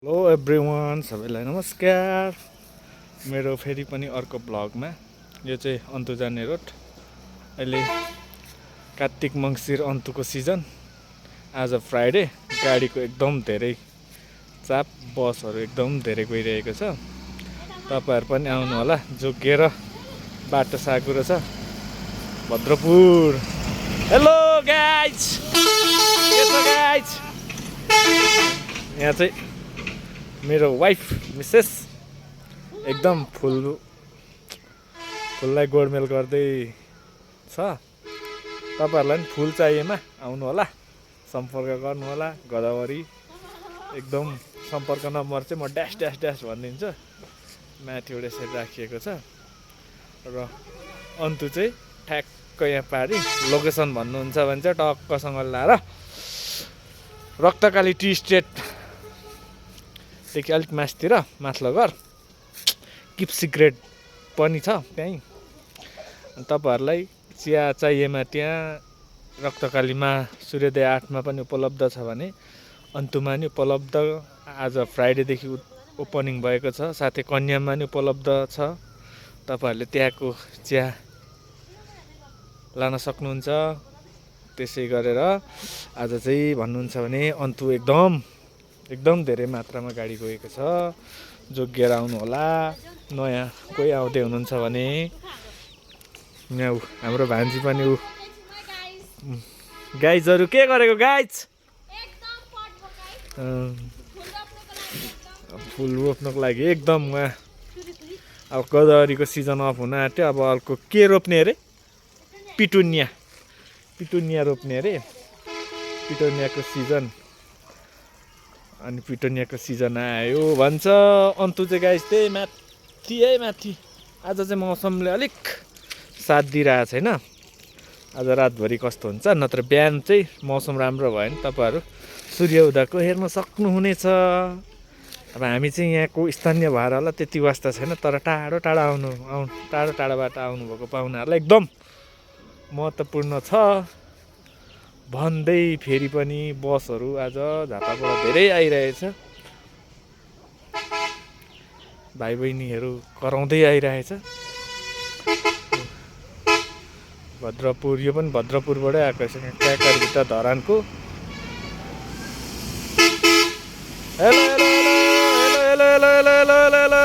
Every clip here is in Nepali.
हेलो एभ्रिवान, सबैलाई नमस्कार। मेरो फेरि पनि अर्को ब्लगमा। यो चाहिँ अन्तु जाने रोड। अहिले कार्तिक मङ्सिर अन्तुको सिजन। आज फ्राइडे, गाडीको एकदम धेरै चाप, बसहरू एकदम धेरै गइरहेको छ। तपाईँहरू पनि आउनु होला, जोगिएर बाटो साँघुरो छ भद्रपुर। हेलो गाइज, के छ गाइज? यहाँ चाहिँ मेरो वाइफ मिसेस एकदम फुललाई गोडमेल गर्दै छ। तपाईँहरूलाई पनि फुल चाहिएमा आउनु होला, सम्पर्क गर्नु होला। गोदावरी एकदम सम्पर्क नम्बर चाहिँ म ड्यास ड्यास ड्यास भनिदिन्छु। माथिबाट यसरी राखिएको छ र अन्तु चाहिँ ठ्याक्क यहाँ पारी। लोकेसन भन्नुहुन्छ भने चाहिँ टक्कसँग लाएर रक्तकाली टी स्टेटदेखि अलिक मासतिर माथिल्लो घर किप सिक्रेट पनि छ त्यहीँ। तपाईँहरूलाई चिया चाहिएमा त्यहाँ रक्तकालीमा सूर्योदय 8मा पनि उपलब्ध छ भने अन्तुमा नि उपलब्ध। आज फ्राइडेदेखि ओपनिङ भएको छ, साथै कन्यामा नि उपलब्ध छ। तपाईँहरूले त्यहाँको चिया लान सक्नुहुन्छ। त्यसै गरेर आज चाहिँ भन्नुहुन्छ भने अन्तु एकदम धेरै मात्रामा गाडी गएको छ। जोगिएर आउनु होला। नयाँ कोही आउँदै हुनुहुन्छ भने यहाँ हाम्रो भान्जी पनि गाइजहरू के गरेको गाइज? फुल रोप्नको लागि एकदम उहाँ। अब गोदावरीको सिजन अफ हुन आँट्यो। अब अर्को के रोप्ने अरे? पिटुनिया रोप्ने अरे। पिटुनियाको सिजन, अनि पिटुनियाको सिजन आयो भन्छ। अन्तु चाहिँ गाइस त्यही माथि। आज चाहिँ मौसमले अलिक साथ दिइरहेको छैन। आज रातभरि कस्तो हुन्छ, नत्र बिहान चाहिँ मौसम राम्रो भयो भने तपाईँहरू सूर्य उदयको हेर्न सक्नुहुनेछ। अब हामी चाहिँ यहाँको स्थानीय भएर होला त्यति वास्ता छैन, तर टाढाबाट आउनुभएको पाहुनाहरूलाई एकदम महत्त्वपूर्ण छ भन्दै फेरि पनि बसहरू आज झापाबाट धेरै आइरहेछ। भाइ बहिनीहरू कराउँदै आइरहेछ। भद्रपुर, यो पनि भद्रपुरबाटै आएको छ, ट्याकरभित्र धरानको। Hello hello hello hello hello hello hello hello.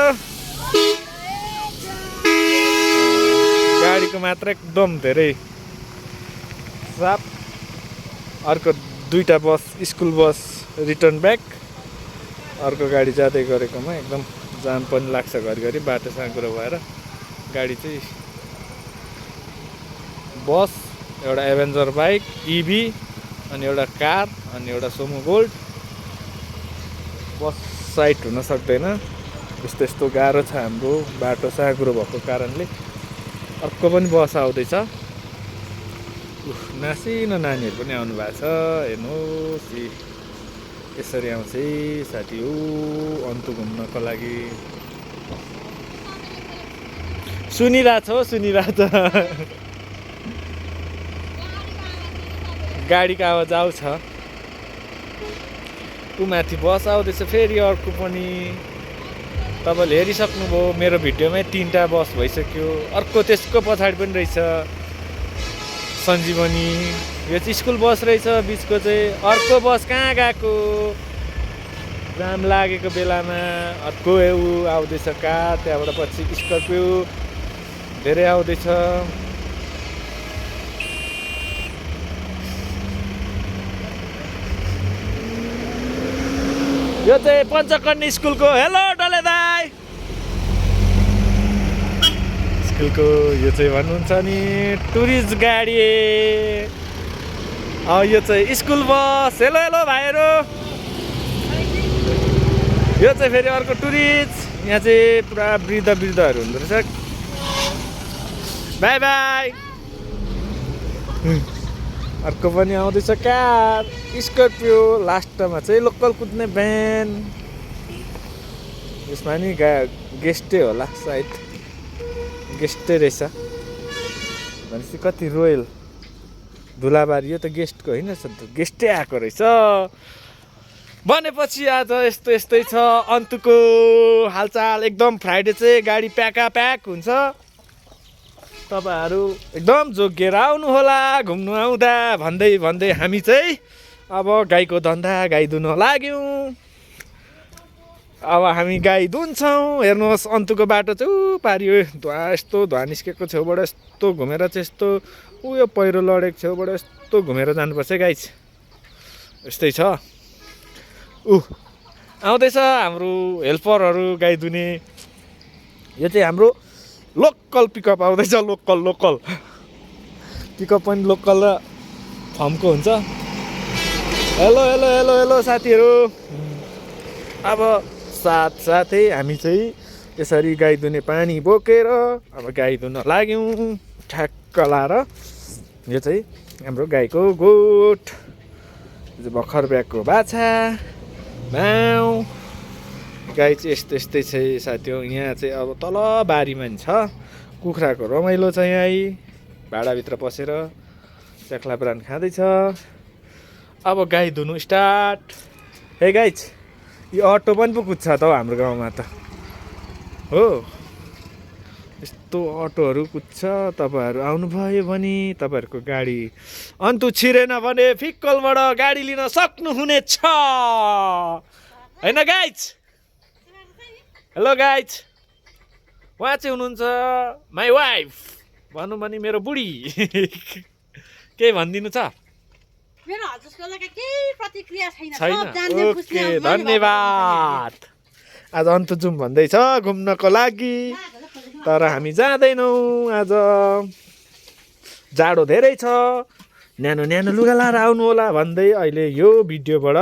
गाडीको मात्रा एकदम धेरै साप। अर्को दुईवटा bus, school bus return back. अर्को गाडी जाँदै गरेकोमा एकदम जाम पनि लाग्छ घरिघरि, बाटो साँघुरो भएर। गाडी चाहिँ बस, एउटा एभेन्जर बाइक इभी, अनि एउटा कार, अनि एउटा सोमो गोल्ड। बस साइड हुन सक्दैन, यस्तो गाह्रो छ हाम्रो बाटो साँघुरो भएको कारणले। अर्को पनि बस आउँदैछ। नासिनो नानीहरू पनि आउनु भएको छ। हेर्नुहोस् यसरी आउँछ है साथी हो अन्तु घुम्नको लागि। सुनिरहेछ गाडीको आवाज आउँछ। ऊ माथि बस आउँदैछ फेरि अर्को पनि। तपाईँले हेरिसक्नुभयो मेरो भिडियोमै 3टा बस भइसक्यो। अर्को त्यसको पछाडि पनि रहेछ सञ्जीवनी। यो चाहिँ स्कुल बस रहेछ बिचको चाहिँ। अर्को बस कहाँ गएको? जाम लागेको बेलामा अर्को ऊ आउँदैछ कार, त्यहाँबाट पछि स्कर्पियो धेरै आउँदैछ। यो चाहिँ पञ्चकन्या स्कुलको, हेलो डले दाई स्कुलको यो चाहिँ भन्नुहुन्छ नि टुरिस्ट गाडी। यो चाहिँ स्कुल बस। हेलो हेलो भाइहरू। यो चाहिँ फेरि अर्को टुरिस्ट। यहाँ चाहिँ पुरा वृद्धहरू हुँदो रहेछ। By by. अर्को पनि आउँदैछ कार, स्कर्पियो। लास्टमा चाहिँ लोकल कुद्ने भ्यान। यसमा नि गेस्टै होला सायद, गेस्टै रहेछ भनेपछि। कति रोयल धुलाबारी, यो त गेस्टको होइन, गेस्टै आएको रहेछ। भनेपछि आज यस्तै छ अन्तुको हालचाल। एकदम फ्राइडे चाहिँ गाडी प्याक हुन्छ। तपाईँहरू एकदम जोगिएर आउनु होला घुम्नु आउँदा भन्दै हामी चाहिँ अब गाईको धन्दा गाई दुन लाग्यौँ। अब हामी गाई दुन्छौँ। हेर्नुहोस् अन्तुको बाटो चाहिँ पारियो यस्तो धुवा निस्केको छेउबाट यस्तो घुमेर चाहिँ यस्तो उयो पहिरो लडेको छेउबाट यस्तो घुमेर जानुपर्छ गाई। यस्तै छ। आउँदैछ हाम्रो हेल्परहरू गाई दुने। यो चाहिँ हाम्रो लोकल पिकअप आउँदैछ। लोकल पिकअप पनि लोकल र फर्मको हुन्छ। हेलो साथीहरू। अब साथसाथै हामी चाहिँ यसरी गाई दुने पानी बोकेर अब गाई दुन लाग्यौँ ठ्याक्क लाएर। यो चाहिँ हाम्रो गाईको गोठ, भर्खर ब्यागको बाछा माउ। गाई चाहिँ यस्तै छ साथी हो। यहाँ चाहिँ अब तल बारीमा नि छ। कुखुराको रमाइलो छ यहाँ भाडाभित्र पसेर च्याख्ला ब्रान खाँदैछ। अब गाई धुनु स्टार्ट। हे गाइज, यो अटो पनि पो कुद्छ त हौ हाम्रो गाउँमा त हो। यस्तो अटोहरू कुद्छ। तपाईँहरू आउनुभयो भने तपाईँहरूको गाडी अन्तु छिरेन भने फिक्कलबाट गाडी लिन सक्नुहुनेछ होइन गाइज। हेलो गाइज, उहाँ चाहिँ हुनुहुन्छ माई वाइफ, भनौँ भने मेरो बुढी। केही भनिदिनु छ? मेरो हजुरको लागि केही प्रतिक्रिया छैन। ओके, धन्यवाद। आज अन्तु जाउँ भन्दैछ घुम्नको लागि, तर हामी जाँदैनौँ। आज जाडो धेरै छ। न्यानो लुगा लाएर आउनु होला भन्दै अहिले यो भिडियोबाट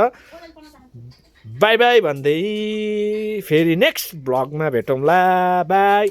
बाई भन्दै फेरि नेक्स्ट भ्लगमा भेटौँला। बाई।